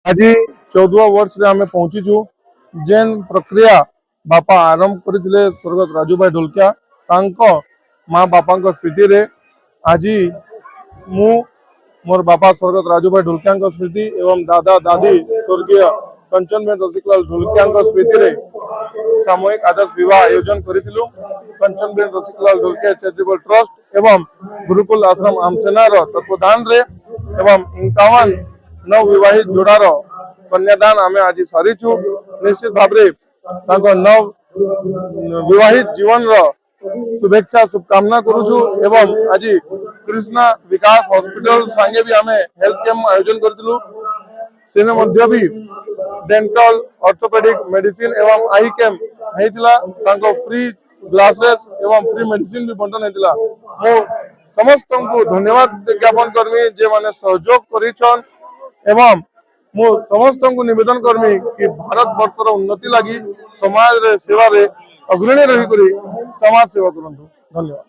आज 14 वर्ष रे आमे पहुंचीचु जेन प्रक्रिया बापा आरंभ करथिले स्वर्गत राजू भाई ढोलकिया तांको माँ बापा स्मृति रे आज मु मोर बापा स्वर्गत राजू भाई ढोलकिया स्मृति एवं दादा दादी स्वर्गीय कंचनबेन रसिकलाल ढोलकिया स्मृति रे सामूहिक आदर्श विवाह आयोजन करिथिलु। कंचनबेन रसिकलाल ढोलकिया चैरिटेबल ट्रस्ट एवं गुरुकुल आश्रम आमसेना तत्वदान रे एवं 51 नवविवाहित जोड़ार कन्यादान आमे आज सारीचु। निश्चित भाव नव विवाहित जीवन शुभेच्छा शुभकामना करुचु एवं आज कृष्णा विकास हॉस्पिटल संगे भी आमे हेल्थ कैंप आयोजन करथिलु। सेने मध्य भी डेंटल ऑर्थोपेडिक मेडिसिन एवं आई कैंप हेतिला तांको फ्री ग्लासेस एवं फ्री मेडिसिन भी बंटन हेतिला। मो समस्त को धन्यवाद ज्ञापन करमी जे माने सहयोग करिछन एवं मु समस्त को निवेदन करमी कि भारत वर्षर उन्नति लगी समाज रे सेवा रे अग्रणी रही करी समाज सेवा करंतु। धन्यवाद।